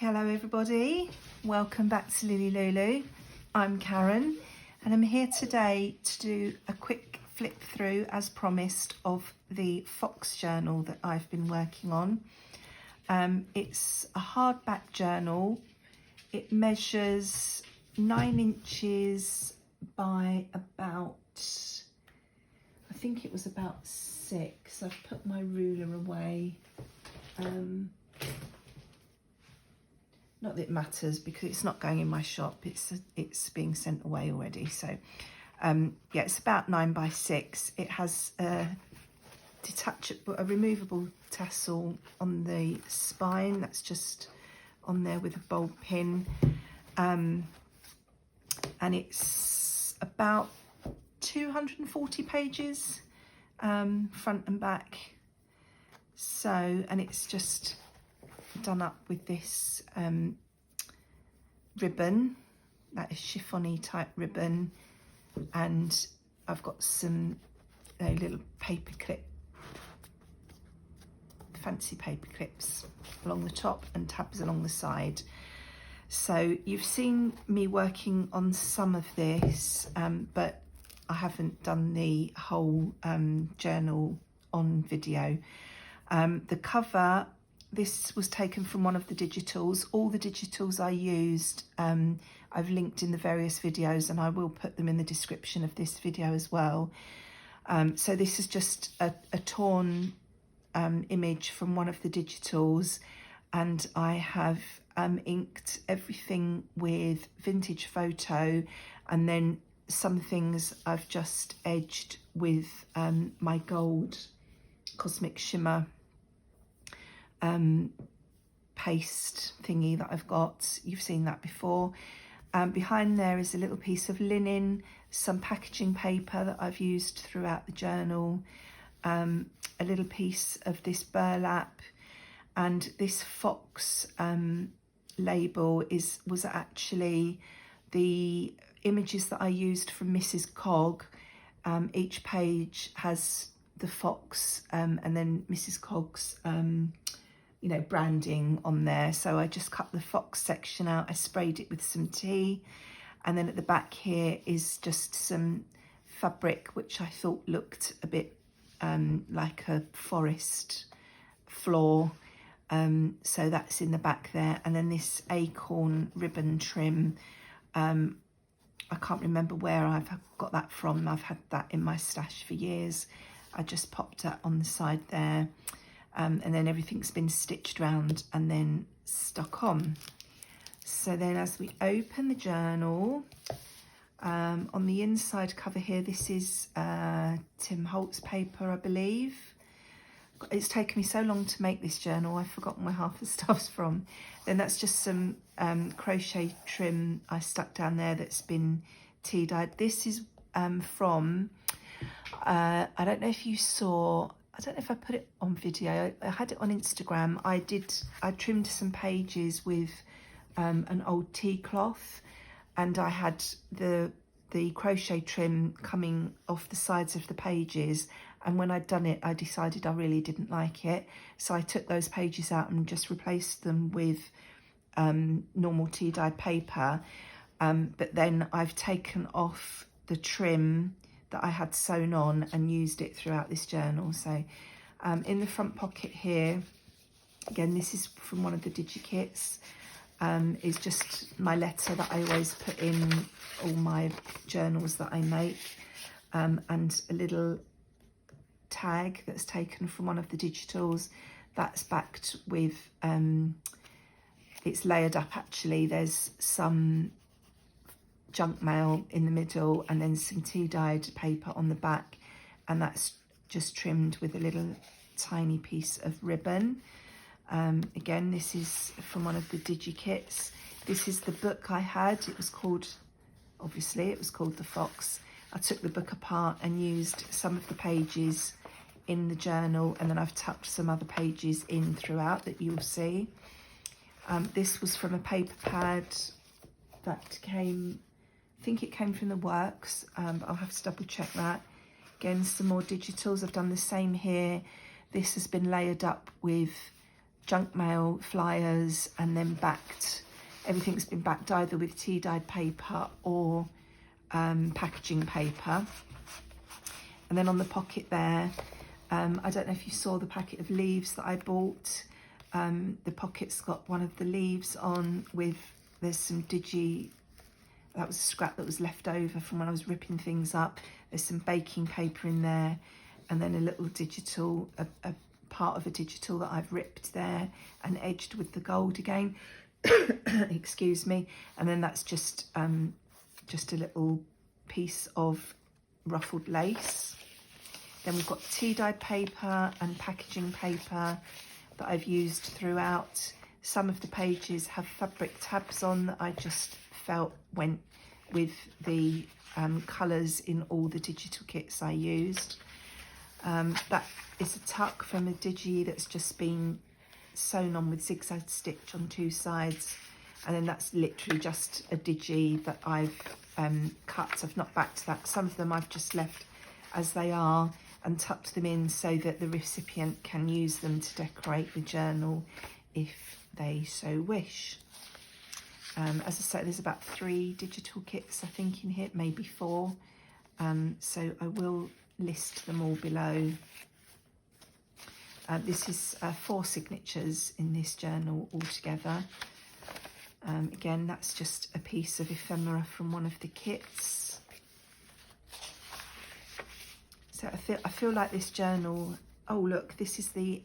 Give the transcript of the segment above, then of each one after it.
Hello everybody, welcome back to LilyLuLou. I'm Karen and I'm here today to do a quick flip through, as promised, of the Fox journal that I've been working on. It's a hardback journal. It measures 9 inches by about, I think it was about 6. I've put my ruler away. Not that it matters because it's not going in my shop, it's being sent away already. So yeah, it's about 9 by 6. It has a removable tassel on the spine that's just on there with a bulb pin, and it's about 240 pages, front and back. So, and it's just done up with this ribbon, that is chiffon-y type ribbon, and I've got some little fancy paper clips along the top and tabs along the side. So you've seen me working on some of this, but I haven't done the whole journal on video. The cover, this was taken from one of the digitals. All the digitals I used, I've linked in the various videos, and I will put them in the description of this video as well. So this is just a torn image from one of the digitals, and I have inked everything with vintage photo, and then some things I've just edged with my gold Cosmic Shimmer paste thingy that I've got. You've seen that before. Behind there is a little piece of linen, some packaging paper that I've used throughout the journal, a little piece of this burlap, and this Fox label was actually the images that I used from Mrs Cog. Each page has the Fox and then Mrs Cogs branding on there. So I just cut the Fox section out, I sprayed it with some tea, and then at the back here is just some fabric which I thought looked a bit like a forest floor, so that's in the back there. And then this acorn ribbon trim, I can't remember where I've got that from. I've had that in my stash for years. I just popped that on the side there. And then everything's been stitched round and then stuck on. So then as we open the journal, on the inside cover here, this is Tim Holtz paper, I believe. It's taken me so long to make this journal, I've forgotten where half the stuff's from. Then that's just some crochet trim I stuck down there that's been tea dyed. This is from, I don't know if you saw, I don't know if I put it on video. I had it on Instagram. I trimmed some pages with an old tea cloth, and I had the crochet trim coming off the sides of the pages, and when I'd done it I decided I really didn't like it, so I took those pages out and just replaced them with normal tea dyed paper, but then I've taken off the trim that I had sewn on and used it throughout this journal. So in the front pocket here, again, this is from one of the digikits, is just my letter that I always put in all my journals that I make, and a little tag that's taken from one of the digitals that's backed with, it's layered up actually. There's some junk mail in the middle and then some tea dyed paper on the back, and that's just trimmed with a little tiny piece of ribbon. Again, this is from one of the digikits. This is the book I had. It was called, obviously it was called The Fox. I took the book apart and used some of the pages in the journal, and then I've tucked some other pages in throughout that you'll see. This was from a paper pad that came, I think it came from the Works, but I'll have to double check that. Again, some more digitals. I've done the same here. This has been layered up with junk mail flyers, and then backed. Everything's been backed either with tea dyed paper or packaging paper. And then on the pocket there, I don't know if you saw the packet of leaves that I bought. The pocket's got one of the leaves on with, there's some that was a scrap that was left over from when I was ripping things up. There's some baking paper in there, and then a little digital, a part of a digital that I've ripped there and edged with the gold again. Excuse me. And then that's just a little piece of ruffled lace. Then we've got tea dyed paper and packaging paper that I've used throughout. Some of the pages have fabric tabs on that I just felt went with the colours in all the digital kits I used. That is a tuck from a digi that's just been sewn on with zigzag stitch on 2 sides, and then that's literally just a digi that I've cut. I've not backed that. Some of them I've just left as they are and tucked them in so that the recipient can use them to decorate the journal if they so wish. As I said, there's about 3 digital kits I think in here, maybe 4, so I will list them all below. This is 4 signatures in this journal altogether. Again, that's just a piece of ephemera from one of the kits. So I feel like this journal, oh look, this is the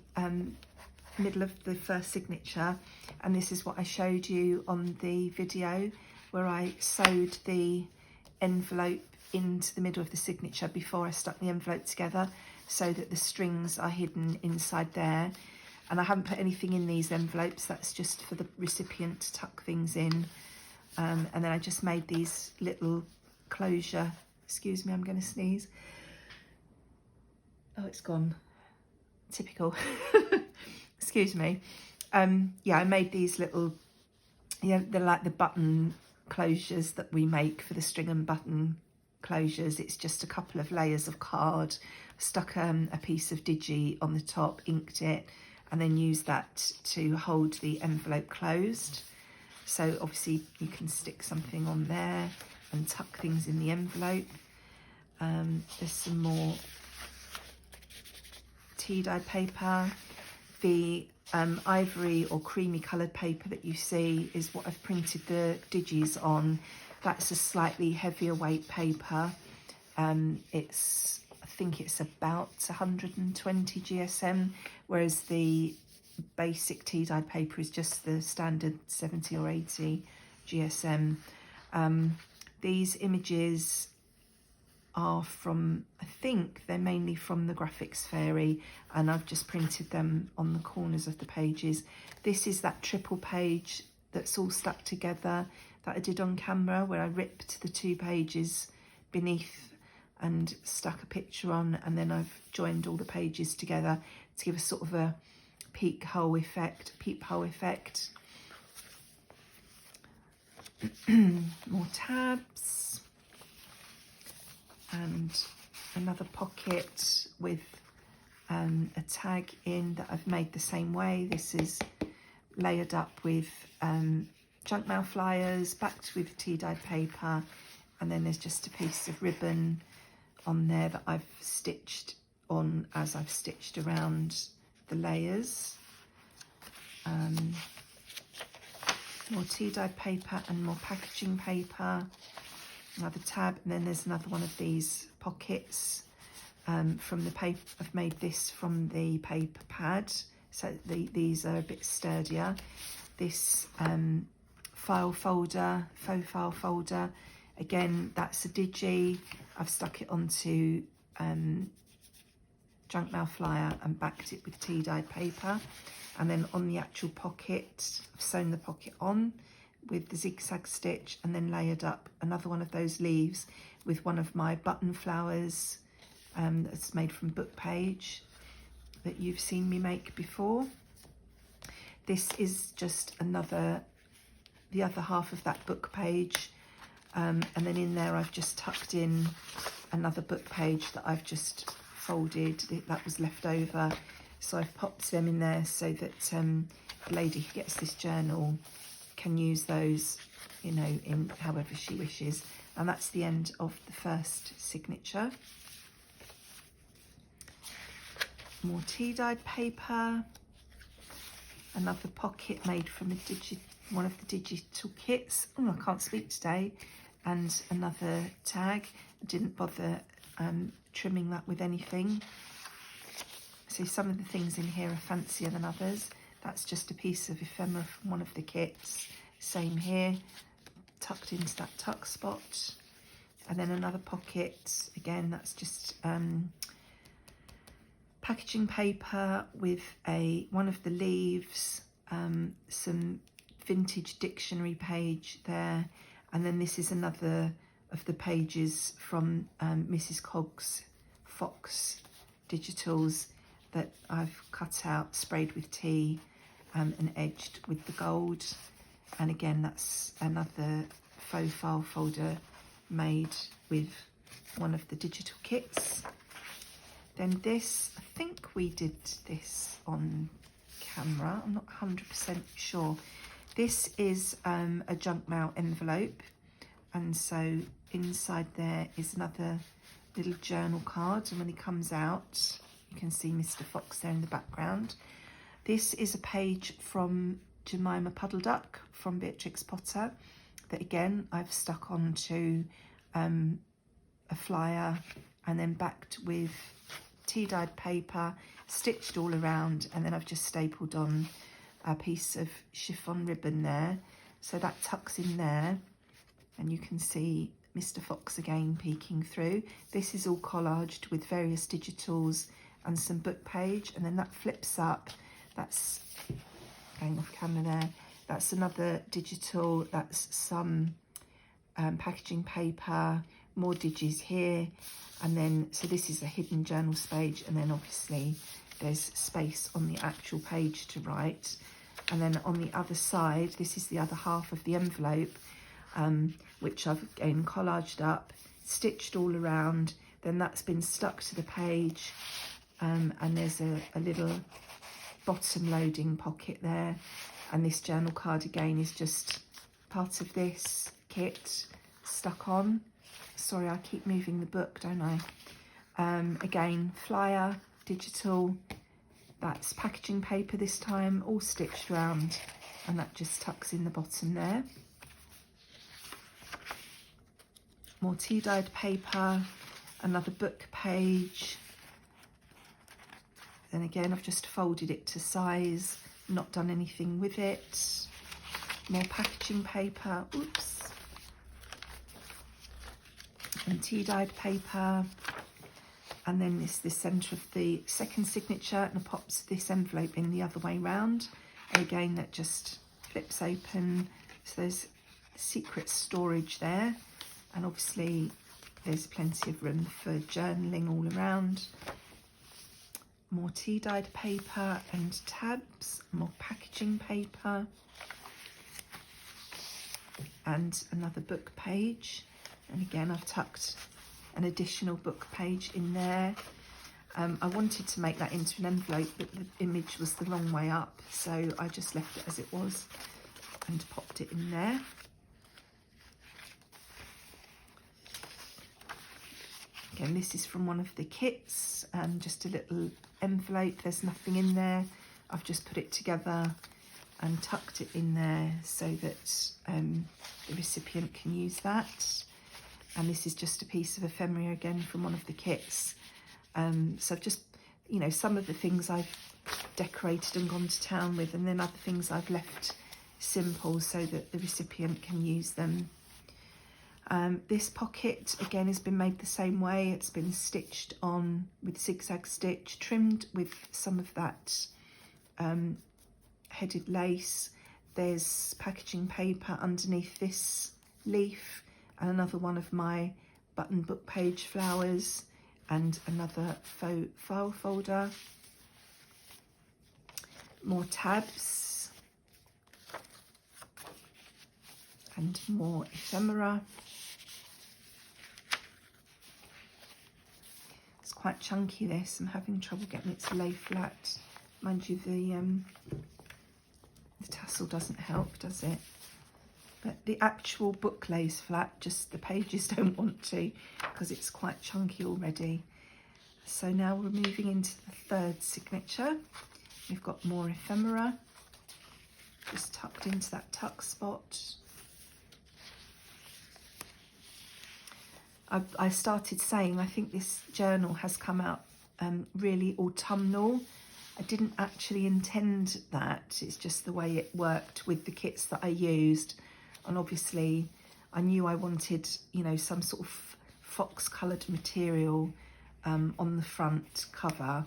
middle of the first signature, and this is what I showed you on the video where I sewed the envelope into the middle of the signature before I stuck the envelope together so that the strings are hidden inside there. And I haven't put anything in these envelopes, that's just for the recipient to tuck things in. And then I just made these little closure, excuse me, I'm going to sneeze. Oh, it's gone. Typical. Excuse me. Yeah, I made these little, yeah, they're like the button closures that we make for the string and button closures. It's just a couple of layers of card, stuck a piece of digi on the top, inked it, and then used that to hold the envelope closed. So obviously you can stick something on there and tuck things in the envelope. There's some more tea dyed paper. The ivory or creamy coloured paper that you see is what I've printed the digis on. That's a slightly heavier weight paper. I think it's about 120 GSM, whereas the basic tea dyed paper is just the standard 70 or 80 GSM. These images are from, I think they're mainly from the Graphics Fairy, and I've just printed them on the corners of the pages. This is that triple page that's all stuck together that I did on camera, where I ripped the 2 pages beneath and stuck a picture on, and then I've joined all the pages together to give a sort of a peephole effect. More tabs. And another pocket with a tag in that I've made the same way. This is layered up with junk mail flyers, backed with tea dyed paper, and then there's just a piece of ribbon on there that I've stitched on as I've stitched around the layers. More tea dyed paper and more packaging paper. Another tab, and then there's another one of these pockets from the paper. I've made this from the paper pad, so these are a bit sturdier. This faux file folder, again, that's a digi. I've stuck it onto junk mail flyer and backed it with tea dyed paper, and then on the actual pocket, I've sewn the pocket on with the zigzag stitch, and then layered up another one of those leaves with one of my button flowers that's made from book page that you've seen me make before. This is just the other half of that book page, and then in there I've just tucked in another book page that I've just folded that was left over So I've popped them in there so that the lady who gets this journal can use those, you know, in however she wishes. And that's the end of the first signature. More tea-dyed paper. Another pocket made from one of the digital kits. Oh, I can't speak today. And another tag. I didn't bother trimming that with anything. So some of the things in here are fancier than others. That's just a piece of ephemera from one of the kits. Same here, tucked into that tuck spot. And then another pocket, again, that's just packaging paper with one of the leaves, some vintage dictionary page there. And then this is another of the pages from Mrs Cogs Fox Digitals that I've cut out, sprayed with tea and edged with the gold. And again, that's another faux file folder made with one of the digital kits. Then this, I think we did this on camera, I'm not 100% sure. This is a junk mail envelope, and so inside there is another little journal card, and when he comes out you can see Mr Fox there in the background. This is a page from Jemima Puddle Duck from Beatrix Potter that again I've stuck onto a flyer and then backed with tea-dyed paper, stitched all around, and then I've just stapled on a piece of chiffon ribbon there. So that tucks in there, and you can see Mr Fox again peeking through. This is all collaged with various digitals and some book page, and then that flips up. That's going off camera there. That's another digital, that's some packaging paper, more digis here, and then so this is a hidden journals page, and then obviously there's space on the actual page to write. And then on the other side, this is the other half of the envelope, which I've again collaged up, stitched all around, then that's been stuck to the page, and there's a little bottom loading pocket there, and this journal card again is just part of this kit stuck on. Sorry, I keep moving the book, don't I? Again, flyer, digital, that's packaging paper this time, all stitched around, and that just tucks in the bottom there. More tea-dyed paper, another book page. Then again, I've just folded it to size, not done anything with it. More packaging paper, oops. And tea-dyed paper. And then this the centre of the second signature, and I pops this envelope in the other way round. And again, that just flips open. So there's secret storage there. And obviously there's plenty of room for journaling all around. More tea-dyed paper and tabs, more packaging paper, and another book page. And again, I've tucked an additional book page in there. I wanted to make that into an envelope, but the image was the wrong way up, so I just left it as it was and popped it in there. Again, this is from one of the kits, just a little envelope, there's nothing in there. I've just put it together and tucked it in there so that the recipient can use that. And this is just a piece of ephemera again from one of the kits. So I've just, you know, some of the things I've decorated and gone to town with, and then other things I've left simple so that the recipient can use them. This pocket again has been made the same way. It's been stitched on with zigzag stitch, trimmed with some of that headed lace. There's packaging paper underneath this leaf, and another one of my button book page flowers, and another faux file folder. More tabs and more ephemera. It's quite chunky, this. I'm having trouble getting it to lay flat. Mind you, the tassel doesn't help, does it? But the actual book lays flat, just the pages don't want to because it's quite chunky already. So now we're moving into the third signature. We've got more ephemera, just tucked into that tuck spot. I started saying I think this journal has come out really autumnal. I didn't actually intend that, it's just the way it worked with the kits that I used. And obviously I knew I wanted, you know, some sort of fox coloured material on the front cover,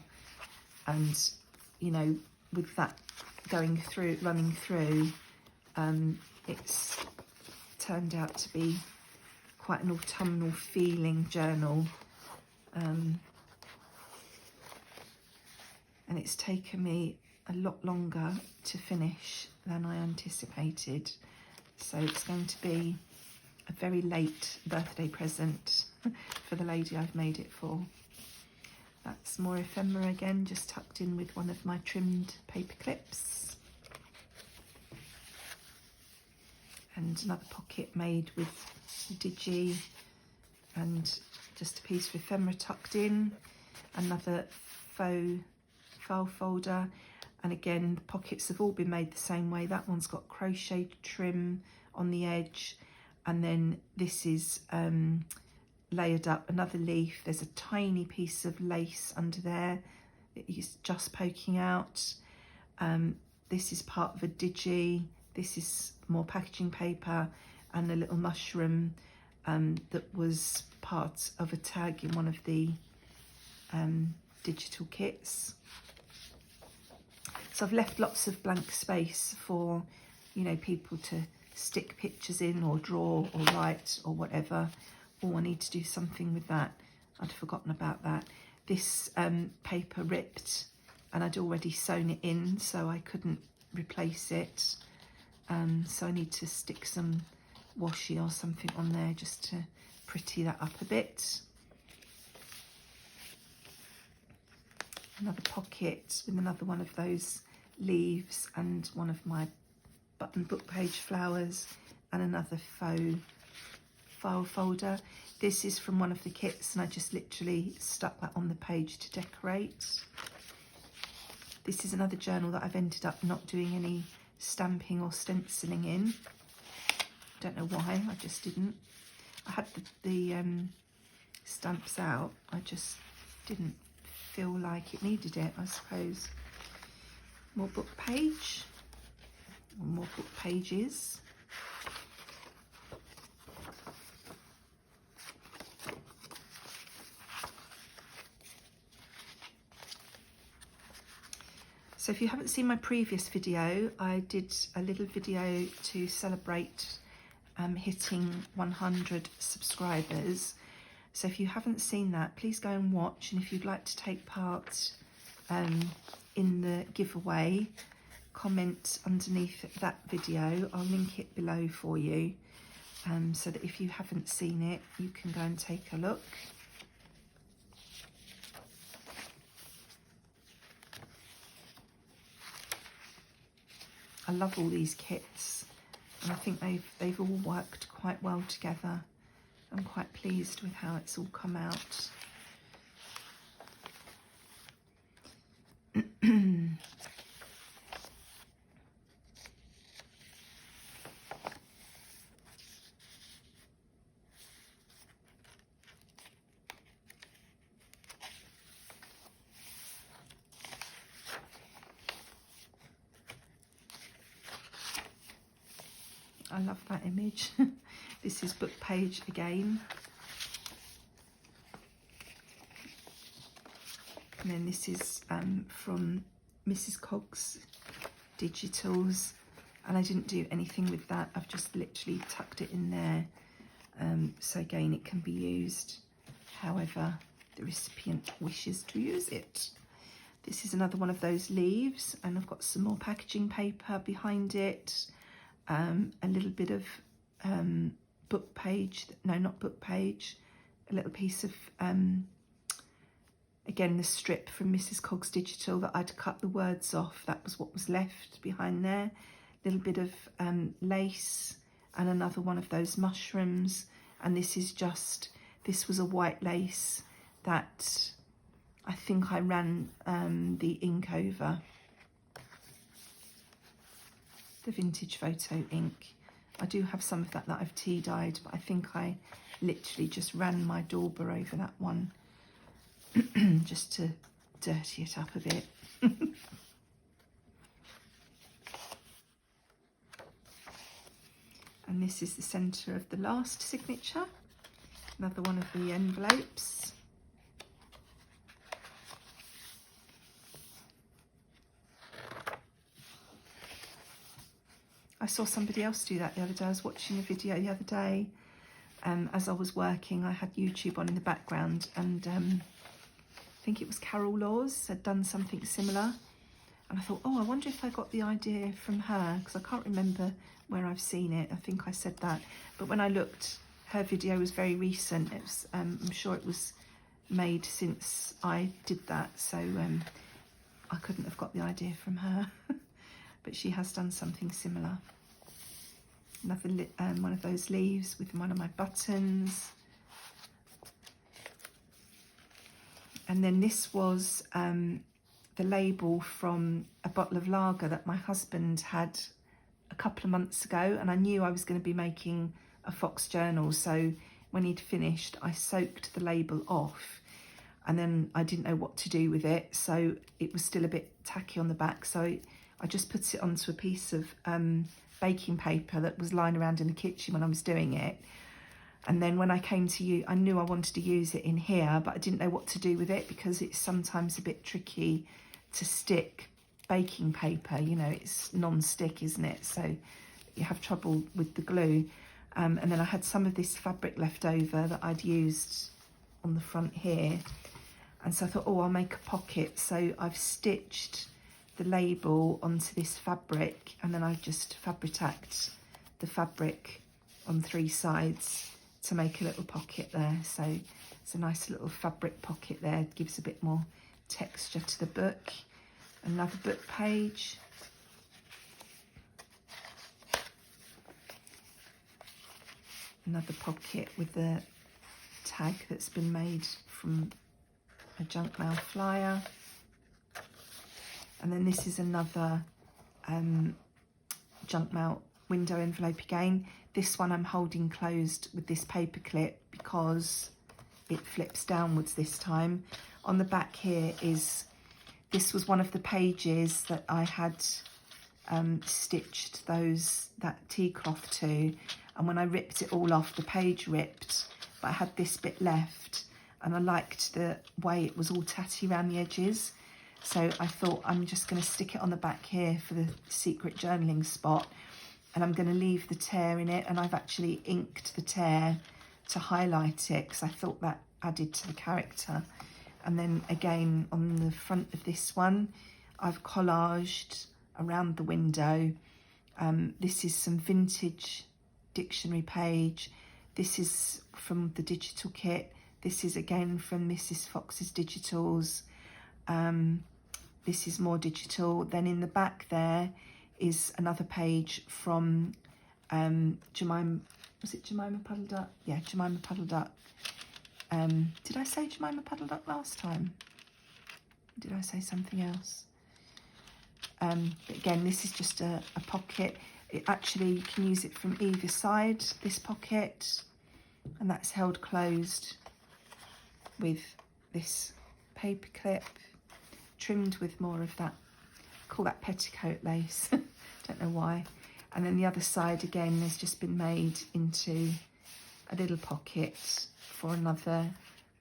and you know, with that running through, it's turned out to be quite an autumnal feeling journal, and it's taken me a lot longer to finish than I anticipated. So it's going to be a very late birthday present for the lady I've made it for. That's more ephemera again, just tucked in with one of my trimmed paper clips. And another pocket made with digi and just a piece of ephemera tucked in. Another faux file folder. And again, the pockets have all been made the same way. That one's got crocheted trim on the edge. And then this is layered up, another leaf. There's a tiny piece of lace under there that is just poking out. This is part of a digi. This is more packaging paper and a little mushroom that was part of a tag in one of the digital kits. So I've left lots of blank space for, you know, people to stick pictures in or draw or write or whatever. Oh, I need to do something with that. I'd forgotten about that. This paper ripped and I'd already sewn it in, so I couldn't replace it. So I need to stick some washi or something on there just to pretty that up a bit. Another pocket with another one of those leaves and one of my button book page flowers and another faux file folder. This is from one of the kits and I just literally stuck that on the page to decorate. This is another journal that I've ended up not doing any stamping or stenciling in. Don't know why, I just didn't. I had the stamps out, I just didn't feel like it needed it, I suppose. More book page, or more book pages. So if you haven't seen my previous video, I did a little video to celebrate hitting 100 subscribers. So if you haven't seen that, please go and watch. And if you'd like to take part in the giveaway, comment underneath that video. I'll link it below for you, so that if you haven't seen it, you can go and take a look. I love all these kits, and I think they've all worked quite well together. I'm quite pleased with how it's all come out. I love that image. This is book page again. And then this is from Mrs Cogs Digitals, and I didn't do anything with that. I've just literally tucked it in there. So again, it can be used however the recipient wishes to use it. This is another one of those leaves, and I've got some more packaging paper behind it. A little bit of book page, no, not book page, a little piece of again, the strip from Mrs Cogs Digital that I'd cut the words off. That was what was left behind there. A little bit of lace and another one of those mushrooms. And this is just, this was a white lace that I think I ran the ink over. The vintage photo ink. I do have some of that I've tea dyed, but I think I literally just ran my dauber over that one just to dirty it up a bit. And this is the centre of the last signature, another one of the envelopes. I saw somebody else do that the other day. I was watching a video the other day as I was working. I had YouTube on in the background, and I think it was Carol Laws had done something similar. And I thought, oh, I wonder if I got the idea from her, because I can't remember where I've seen it. I think I said that. But when I looked, her video was very recent. It was, I'm sure it was made since I did that. So I couldn't have got the idea from her. But she has done something similar. Another one of those leaves with one of my buttons. And then this was the label from a bottle of lager that my husband had a couple of months ago, and I knew I was going to be making a fox journal, so when he'd finished I soaked the label off, and then I didn't know what to do with it, so it was still a bit tacky on the back, so I just put it onto a piece of baking paper that was lying around in the kitchen when I was doing it. And then when I came to you, I knew I wanted to use it in here, but I didn't know what to do with it because it's sometimes a bit tricky to stick baking paper. You know, it's non-stick, isn't it? So you have trouble with the glue. And then I had some of this fabric left over that I'd used on the front here. And so I thought, oh, I'll make a pocket. So I've stitched the label onto this fabric, and then I just fabric-tacked the fabric on 3 sides to make a little pocket there. So it's a nice little fabric pocket there. It gives a bit more texture to the book. Another book page. Another pocket with the tag that's been made from a junk mail flyer. And then this is another junk mail window envelope again. This one I'm holding closed with this paper clip because it flips downwards this time. On the back here is, this was one of the pages that I had stitched that tea cloth to, and when I ripped it all off, the page ripped, but I had this bit left, and I liked the way it was all tatty around the edges. So I thought I'm just going to stick it on the back here for the secret journaling spot, and I'm going to leave the tear in it, and I've actually inked the tear to highlight it because I thought that added to the character. And then again on the front of this one, I've collaged around the window. This is some vintage dictionary page. This is from the digital kit. This is again from Mrs Fox's Digitals. This is more digital. Then in the back there is another page from Jemima, was it Jemima Puddle Duck? Yeah, Jemima Puddle Duck. Did I say Jemima Puddle Duck last time? Did I say something else? But again, this is just a pocket. It actually, you can use it from either side, this pocket, and that's held closed with this paper clip, trimmed with more of that, call that petticoat lace, don't know why. And then the other side again has just been made into a little pocket for another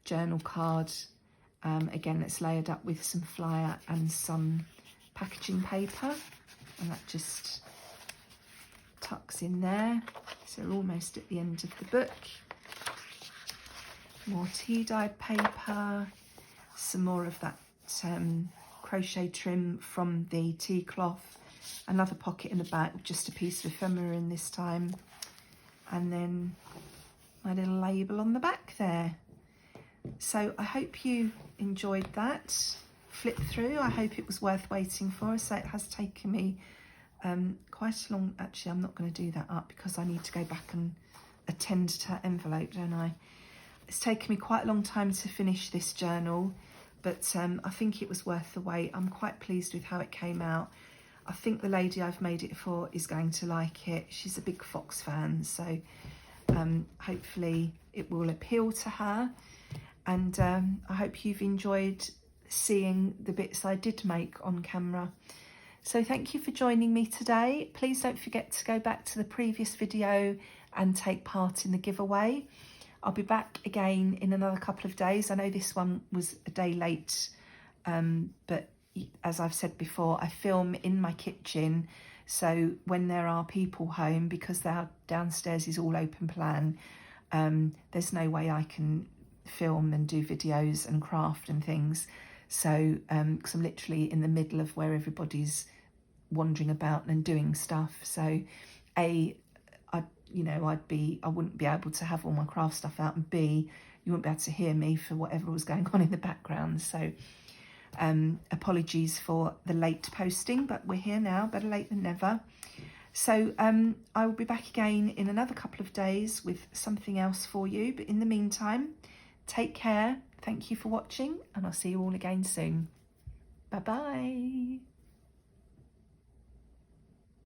journal card. Again, it's layered up with some flyer and some packaging paper, and that just tucks in there. So we're almost at the end of the book. More tea dyed paper, some more of that crochet trim from the tea cloth, another pocket in the back with just a piece of ephemera in this time, and then my little label on the back there. So I hope you enjoyed that flip through. I hope it was worth waiting for. So it has taken me quite a long, actually I'm not going to do that up because I need to go back and attend to that envelope, don't I? It's taken me quite a long time to finish this journal, but I think it was worth the wait. I'm quite pleased with how it came out. I think the lady I've made it for is going to like it. She's a big fox fan, so hopefully it will appeal to her. And I hope you've enjoyed seeing the bits I did make on camera. So thank you for joining me today. Please don't forget to go back to the previous video and take part in the giveaway. I'll be back again in another couple of days. I know this one was a day late, but as I've said before, I film in my kitchen. So when there are people home, because our downstairs is all open plan, there's no way I can film and do videos and craft and things. So because I'm literally in the middle of where everybody's wandering about and doing stuff. So I wouldn't be able to have all my craft stuff out, and B, you wouldn't be able to hear me for whatever was going on in the background. So apologies for the late posting, but we're here now, better late than never. So I will be back again in another couple of days with something else for you. But in the meantime, take care. Thank you for watching, and I'll see you all again soon. Bye-bye.